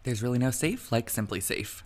There's really no safe like Simply Safe.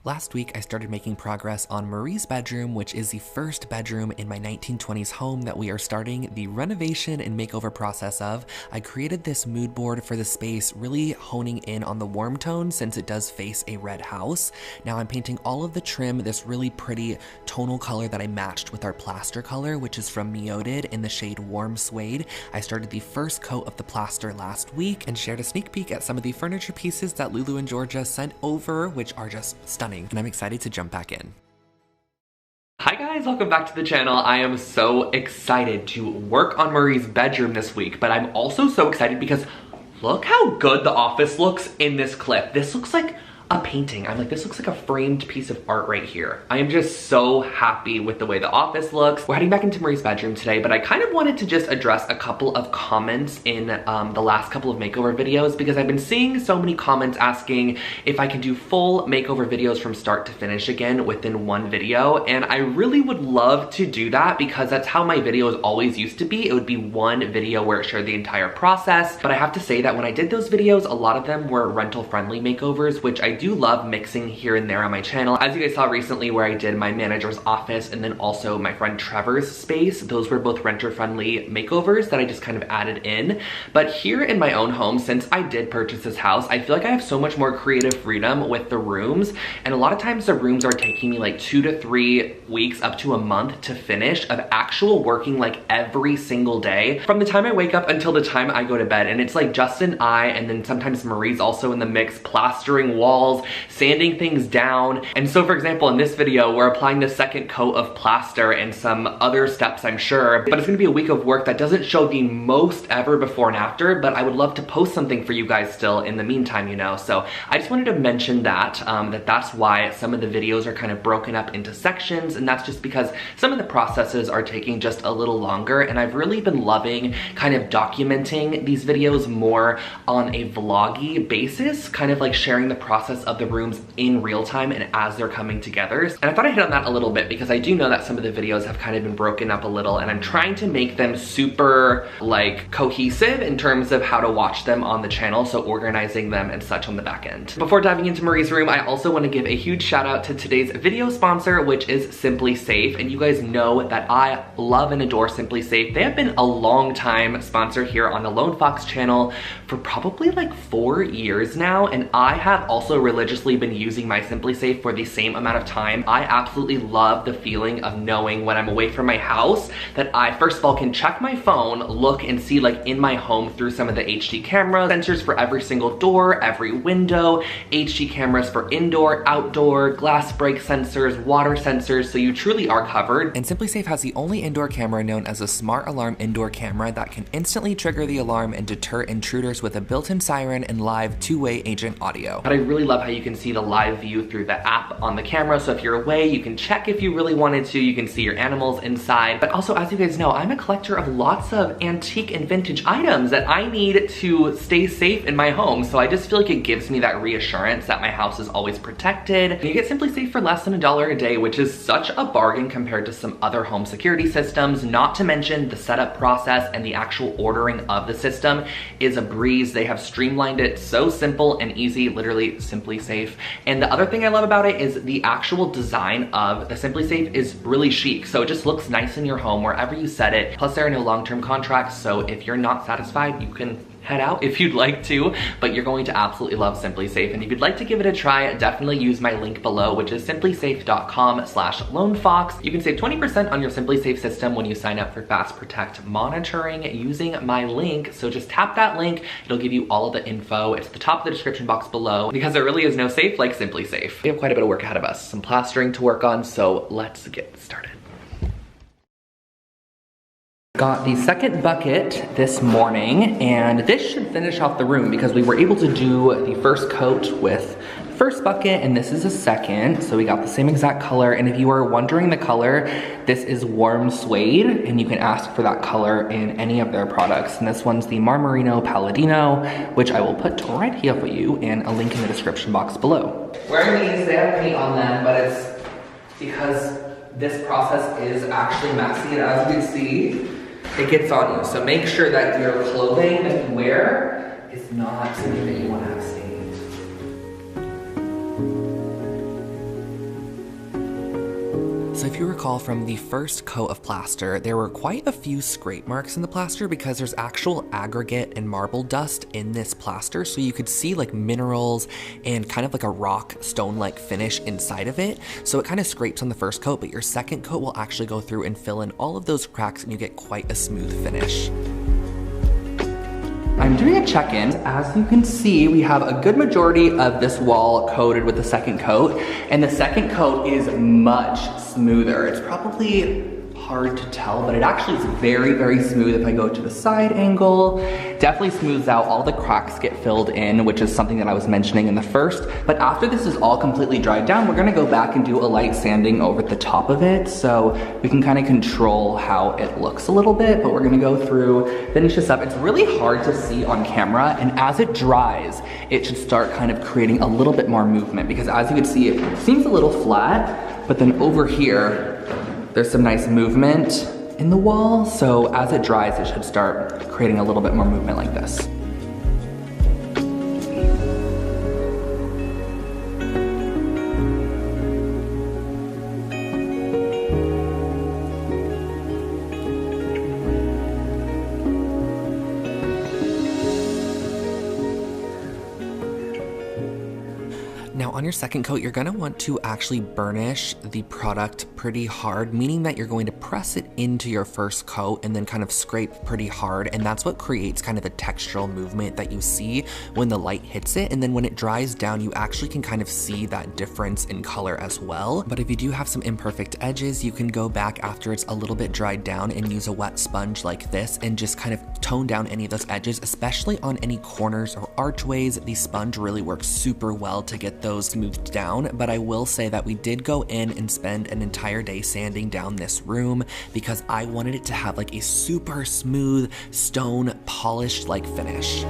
Last week, I started making progress on Marie's bedroom, which is the first bedroom in my 1920s home that we are starting the renovation and makeover process of. I created this mood board for the space, really honing in on the warm tone since it does face a red house. Now I'm painting all of the trim this really pretty tonal color that I matched with our plaster color, which is from Meoded in the shade Warm Suede. I started the first coat of the plaster last week and shared a sneak peek at some of the furniture pieces that Lulu and Georgia sent over, which are just stunning. And I'm excited to jump back in. Hi guys, welcome back to the channel. I am so excited to work on Marie's bedroom this week, but I'm also so excited because look how good the office looks in this clip. This looks like a painting. I'm like, this looks like a framed piece of art right here. I am just so happy with the way the office looks. We're heading back into Marie's bedroom today, but I kind of wanted to just address a couple of comments in the last couple of makeover videos because I've been seeing so many comments asking if I can do full makeover videos from start to finish again within one video, and I really would love to do that because that's how my videos always used to be. It would be one video where it showed the entire process, but I have to say that when I did those videos, a lot of them were rental-friendly makeovers, which I do love mixing here and there on my channel. As you guys saw recently where I did my manager's office and then also my friend Trevor's space, those were both renter-friendly makeovers that I just kind of added in. But here in my own home, since I did purchase this house, I feel like I have so much more creative freedom with the rooms, and a lot of times the rooms are taking me like 2 to 3 weeks up to a month to finish of actual working like every single day from the time I wake up until the time I go to bed. And it's like Justin, and then sometimes Marie's also in the mix, plastering walls, sanding things down. And so for example, in this video, we're applying the second coat of plaster and some other steps, I'm sure, but it's gonna be a week of work that doesn't show the most ever before and after, but I would love to post something for you guys still in the meantime, you know? So I just wanted to mention that, that's why some of the videos are kind of broken up into sections, and that's just because some of the processes are taking just a little longer, and I've really been loving kind of documenting these videos more on a vloggy basis, kind of like sharing the process of the rooms in real time and as they're coming together. And I thought I hit on that a little bit because I do know that some of the videos have kind of been broken up a little, and I'm trying to make them super like cohesive in terms of how to watch them on the channel, so organizing them and such on the back end. Before diving into Marie's room, I also want to give a huge shout out to today's video sponsor, which is Simply Safe. And you guys know that I love and adore Simply Safe. They have been a long time sponsor here on the Lone Fox channel for probably like 4 years now, and I have also religiously been using my Simply Safe for the same amount of time. I absolutely love the feeling of knowing when I'm away from my house that I first of all can check my phone, look and see like in my home through some of the HD camera sensors for every single door, every window, HD cameras for indoor, outdoor, glass break sensors, water sensors, so you truly are covered. And Simply Safe has the only indoor camera known as a smart alarm indoor camera that can instantly trigger the alarm and deter intruders with a built-in siren and live two-way agent audio. But I really love how you can see the live view through the app on the camera, so if you're away, you can check if you really wanted to, you can see your animals inside. But also, as you guys know, I'm a collector of lots of antique and vintage items that I need to stay safe in my home, so I just feel like it gives me that reassurance that my house is always protected. And you get Simply Safe for less than $1 a day, which is such a bargain compared to some other home security systems, not to mention the setup process and the actual ordering of the system is a breeze. They have streamlined it so simple and easy, literally Simply Safe. And the other thing I love about it is the actual design of the Simply Safe is really chic. So it just looks nice in your home wherever you set it. Plus there are no long-term contracts, so if you're not satisfied, you can head out if you'd like to, but you're going to absolutely love Simply Safe. And if you'd like to give it a try, definitely use my link below, which is simplysafe.com/lonefox. You can save 20% on your Simply Safe system when you sign up for Fast Protect monitoring using my link. So just tap that link, it'll give you all of the info. It's at the top of the description box below because there really is no safe like Simply Safe. We have quite a bit of work ahead of us, some plastering to work on, so let's get started. Got the second bucket this morning, and this should finish off the room because we were able to do the first coat with the first bucket, and this is a second, so we got the same exact color. And if you are wondering the color, this is Warm Suede, and you can ask for that color in any of their products. And this one's the Marmarino Palladino, which I will put right here for you, and a link in the description box below. Wearing these, they have paint on them, but it's because this process is actually messy, and as you can see, it gets on you. So make sure that your clothing that you wear is not something that you want to have stains. So if you recall from the first coat of plaster, there were quite a few scrape marks in the plaster because there's actual aggregate and marble dust in this plaster. So you could see like minerals and kind of like a rock stone-like finish inside of it. So it kind of scrapes on the first coat, but your second coat will actually go through and fill in all of those cracks and you get quite a smooth finish. I'm doing a check-in. As you can see, we have a good majority of this wall coated with the second coat, and the second coat is much smoother. It's probably hard to tell, but it actually is very, very smooth. If I go to the side angle, definitely smooths out. All the cracks get filled in, which is something that I was mentioning in the first. But after this is all completely dried down, we're gonna go back and do a light sanding over the top of it so we can kind of control how it looks a little bit, but we're gonna go through, finish this up. It's really hard to see on camera, and as it dries, it should start kind of creating a little bit more movement, because as you can see, it seems a little flat, but then over here, there's some nice movement in the wall, so as it dries, it should start creating a little bit more movement like this. Now on your second coat, you're gonna want to actually burnish the product pretty hard, meaning that you're going to press it into your first coat and then kind of scrape pretty hard, and that's what creates kind of the textural movement that you see when the light hits it. And then when it dries down, you actually can kind of see that difference in color as well. But if you do have some imperfect edges, you can go back after it's a little bit dried down and use a wet sponge like this and just kind of tone down any of those edges, especially on any corners or archways. The sponge really works super well to get those smoothed down. But I will say that we did go in and spend an entire day sanding down this room because I wanted it to have like a super smooth stone polished like finish.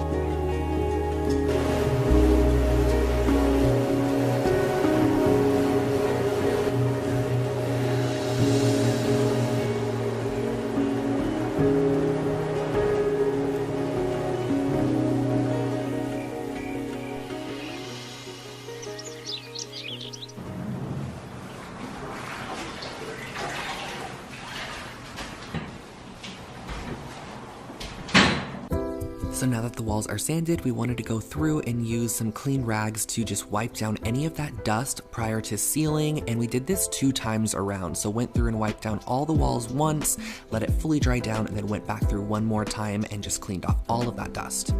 So now that the walls are sanded, we wanted to go through and use some clean rags to just wipe down any of that dust prior to sealing, and we did this 2 times around. So went through and wiped down all the walls once, let it fully dry down, and then went back through one more time and just cleaned off all of that dust.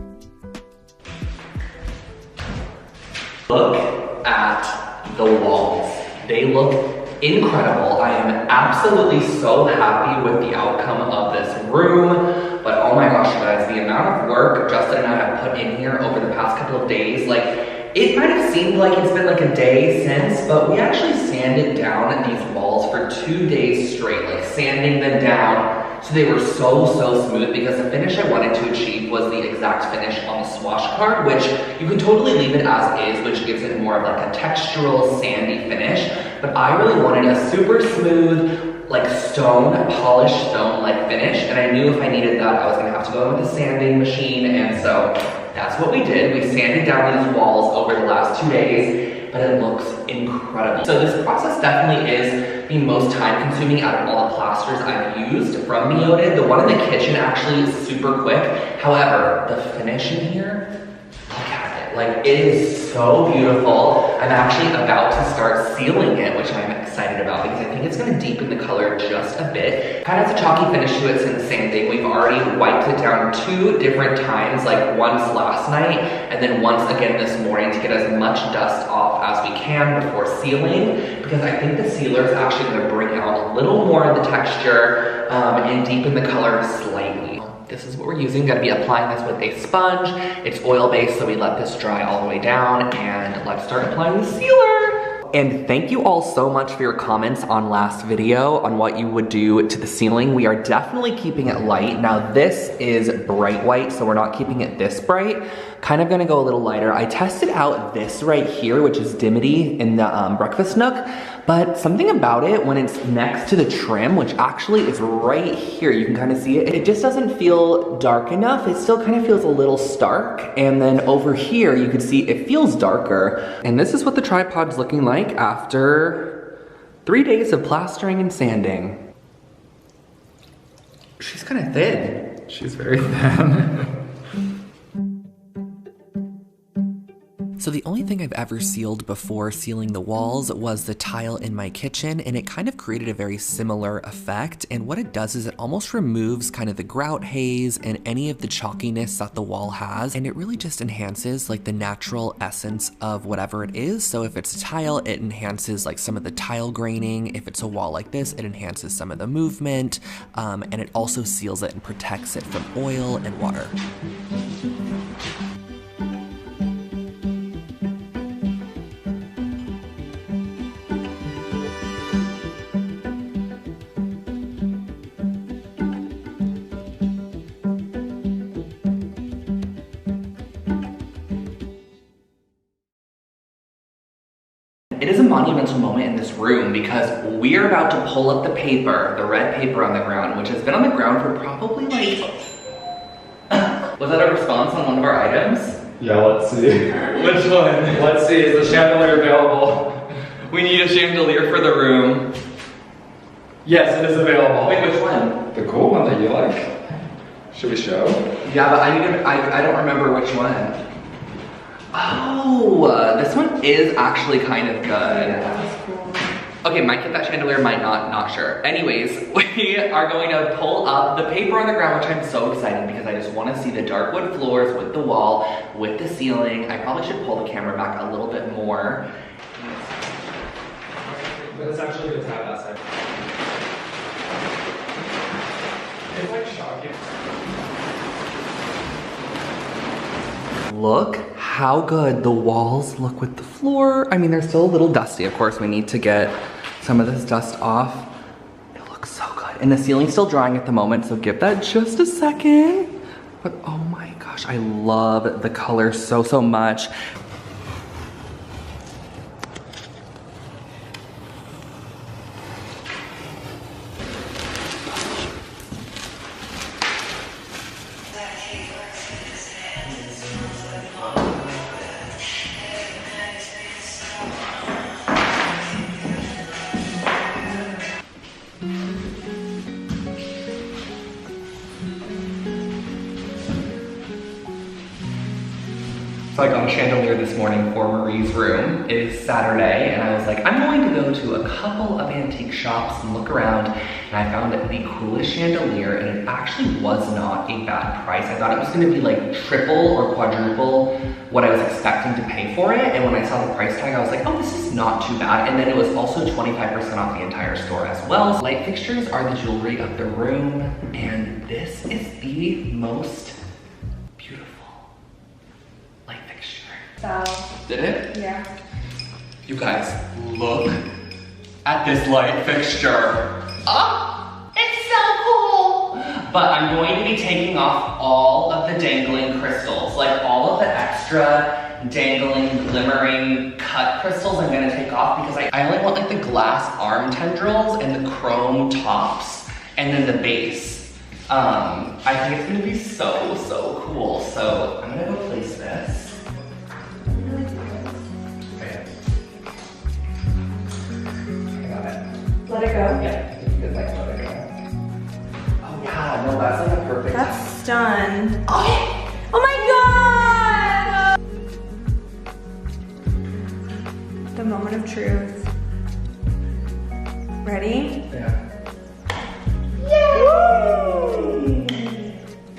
Look at the walls. They look incredible. I am absolutely so happy with the outcome of this room. But oh my gosh, you guys, the amount of work Justin and I have put in here over the past couple of days, like, it might have seemed like it's been like a day since, but we actually sanded down these walls for 2 days straight, like sanding them down so they were so smooth, because the finish I wanted to achieve was the exact finish on the swash card, which you can totally leave it as is, which gives it more of like a textural sandy finish. But I really wanted a super smooth, like stone, polished stone like finish, and I knew if I needed that, I was gonna have to go in with a sanding machine, and so that's what we did. We sanded down these walls over the last 2 days, but it looks incredible. So this process definitely is the most time consuming out of all the plasters I've used from Meoded. The one in the kitchen actually is super quick. However, the finish in here, look at it. Like, it is so beautiful. I'm actually about to start sealing it, which I'm excited about because I think it's gonna deepen the color just a bit. Kind of has a chalky finish to it, since the same thing. We've already wiped it down 2 different times, like once last night and then once again this morning, to get as much dust off as we can before sealing, because I think the sealer is actually gonna bring out a little more of the texture and deepen the color slightly. This is what we're using. Gonna be applying this with a sponge. It's oil-based, so we let this dry all the way down, and let's start applying the sealer. And thank you all so much for your comments on last video on what you would do to the ceiling. We are definitely keeping it light. Now this is bright white, so we're not keeping it this bright. Kind of gonna go a little lighter. I tested out this right here, which is Dimity in the breakfast nook, but something about it when it's next to the trim, which actually is right here, you can kind of see it, it just doesn't feel dark enough. It still kind of feels a little stark. And then over here, you can see it feels darker. And this is what the tripod's looking like after 3 days of plastering and sanding. She's kind of thin. She's very thin. So the only thing I've ever sealed before sealing the walls was the tile in my kitchen, and it kind of created a very similar effect. And what it does is it almost removes kind of the grout haze and any of the chalkiness that the wall has, and it really just enhances like the natural essence of whatever it is. So if it's tile, it enhances like some of the tile graining. If it's a wall like this, it enhances some of the movement, and it also seals it and protects it from oil and water. It is a monumental moment in this room because we are about to pull up the paper, the red paper on the ground, which has been on the ground for probably like... Was that a response on one of our items? Yeah, let's see. Which one? Let's see, is the chandelier available? We need a chandelier for the room. Yes, it is available. Wait, which one? The cool one that you like. Should we show? Yeah, but I don't remember which one. Oh, this one is actually kind of good. Yeah, that was cool. Okay, might get that chandelier, might not sure. Anyways, we are going to pull up the paper on the ground, which I'm so excited because I just want to see the dark wood floors with the wall, with the ceiling. I probably should pull the camera back a little bit more. But it's actually good to have that side. It's like shocking. Look how good the walls look with the floor. I mean, they're still a little dusty. Of course, we need to get some of this dust off. It looks so good. And the ceiling's still drying at the moment, so give that just a second. But oh my gosh, I love the color so much. So I got a chandelier this morning for Marie's room. It is Saturday, and I was like, I'm going to go to a couple of antique shops and look around, and I found the coolest chandelier, and it actually was not a bad price. I thought it was gonna be like triple or quadruple what I was expecting to pay for it, and when I saw the price tag, I was like, oh, this is not too bad. And then it was also 25% off the entire store as well. Light fixtures are the jewelry of the room, and this is the most beautiful light fixture. So, Did it? yeah. You guys, look at this light fixture. Oh, it's so cool. But I'm going to be taking off all of the dangling crystals, like all of the extra dangling, glimmering cut crystals I'm gonna take off because I only want like the glass arm tendrils and the chrome tops and then the base. I think it's gonna be so cool. So I'm gonna go place this. Let it go. Yeah, it's like let it go. Oh yeah, no, that's like a perfect. That's stunned. Oh, Oh my god! The moment of truth. Ready? yeah. Yay!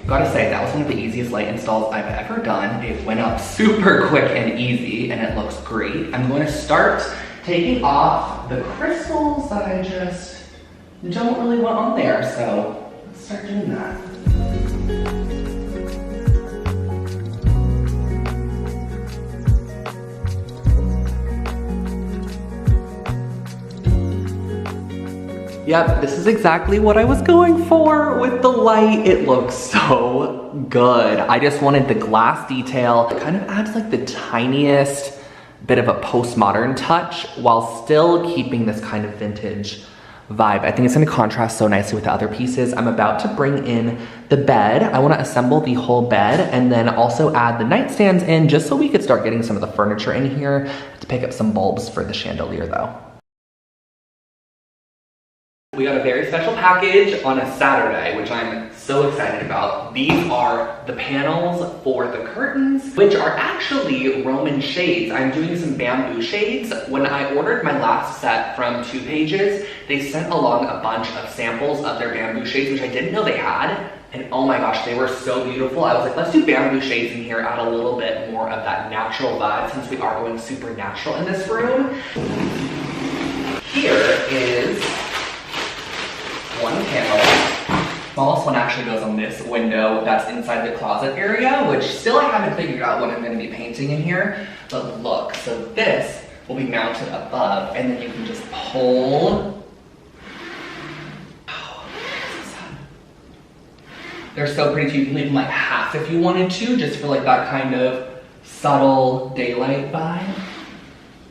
Gotta say, that was one of the easiest light installs I've ever done. It went up super quick and easy, and it looks great. I'm going to start taking off the crystals that I just don't really want on there, so let's start doing that. Yep, this is exactly what I was going for with the light. It looks so good. I just wanted the glass detail. It kind of adds like the tiniest bit of a postmodern touch while still keeping this kind of vintage vibe. I think it's gonna contrast so nicely with the other pieces. I'm about to bring in the bed. I wanna assemble the whole bed and then also add the nightstands in just so we could start getting some of the furniture in here. To pick up some bulbs for the chandelier though. We got a very special package on a Saturday, which I'm so excited about. These are the panels for the curtains, which are actually Roman shades. I'm doing some bamboo shades. When I ordered my last set from 2 Pages, they sent along a bunch of samples of their bamboo shades, which I didn't know they had. And oh my gosh, they were so beautiful. I was like, let's do bamboo shades in here, add a little bit more of that natural vibe since we are going super natural in this room. Here is one panel. Smallest one actually goes on this window that's inside the closet area, which still I haven't figured out what I'm going to be painting in here. But look, so this will be mounted above, and then you can just pull. They're so pretty too. You can leave them like half if you wanted to, just for like that kind of subtle daylight vibe.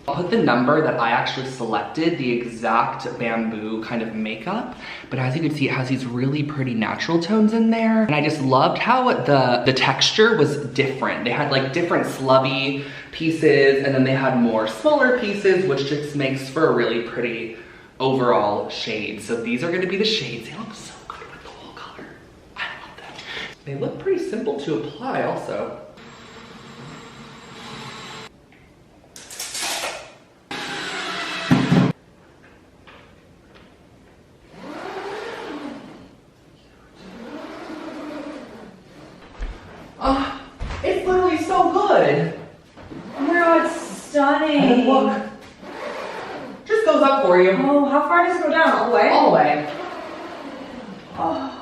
I'll put the number that I actually selected, the exact bamboo kind of makeup, but as you can see, it has these really pretty natural tones in there. And I just loved how the texture was different. They had like different slubby pieces, and then they had more smaller pieces, which just makes for a really pretty overall shade. So these are gonna be the shades. They look so good with the whole color. I love them. They look pretty simple to apply also. Oh, it's literally so good. Oh my god, it's stunning. And look, just goes up for you. Oh, how far does it go down? All the way? All the way. Oh.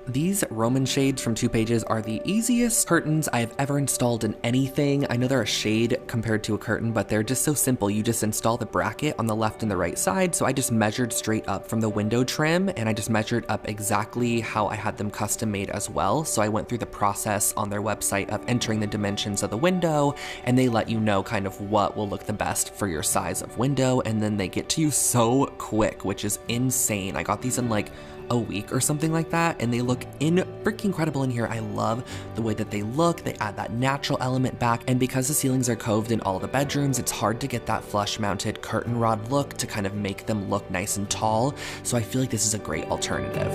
These Roman shades from 2 Pages are the easiest curtains I've ever installed in anything. I know they're a shade compared to a curtain, but they're just so simple. You just install the bracket on the left and the right side. So I just measured straight up from the window trim, and I just measured up exactly how I had them custom made as well. So I went through the process on their website of entering the dimensions of the window, and they let you know kind of what will look the best for your size of window, and then they get to you so quick, which is insane. I got these in like a week or something like that, and they look freaking incredible in here. I love the way that they look. They add that natural element back, and because the ceilings are coved in all the bedrooms, it's hard to get that flush mounted curtain rod look to kind of make them look nice and tall. So I feel like this is a great alternative.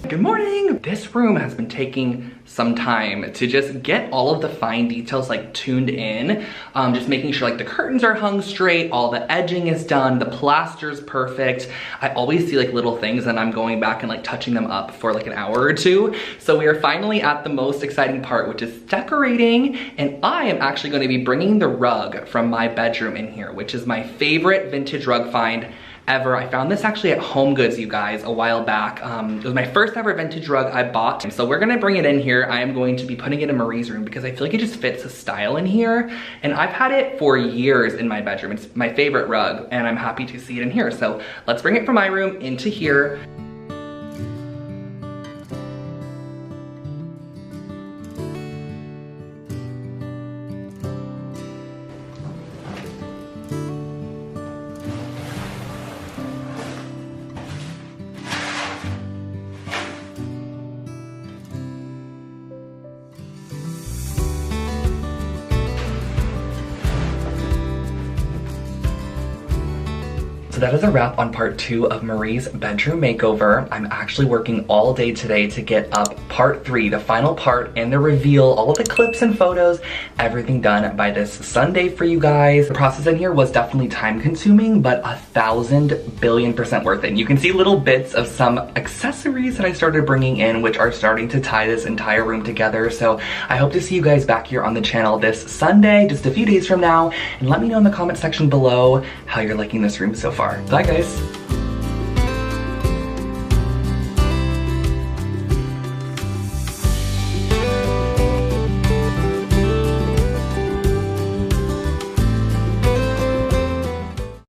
Good morning! This room has been taking some time to just get all of the fine details like tuned in. Just making sure like the curtains are hung straight, all the edging is done, the plaster's perfect. I always see like little things and I'm going back and like touching them up for like an hour or two. So we are finally at the most exciting part, which is decorating. And I am actually going to be bringing the rug from my bedroom in here, which is my favorite vintage rug find ever. I found this actually at Home Goods, you guys, a while back. It was my first ever vintage rug I bought. So we're gonna bring it in here. I am going to be putting it in Marie's room because I feel like it just fits the style in here. And I've had it for years in my bedroom. It's my favorite rug and I'm happy to see it in here. So let's bring it from my room into here. So that is a wrap on part 2 of Marie's bedroom makeover. I'm actually working all day today to get up part 3, the final part, and the reveal, all of the clips and photos, everything done by this Sunday for you guys. The process in here was definitely time consuming, but 1,000,000,000,000% worth it. You can see little bits of some accessories that I started bringing in, which are starting to tie this entire room together. So I hope to see you guys back here on the channel this Sunday, just a few days from now, and let me know in the comment section below how you're liking this room so far. Bye guys.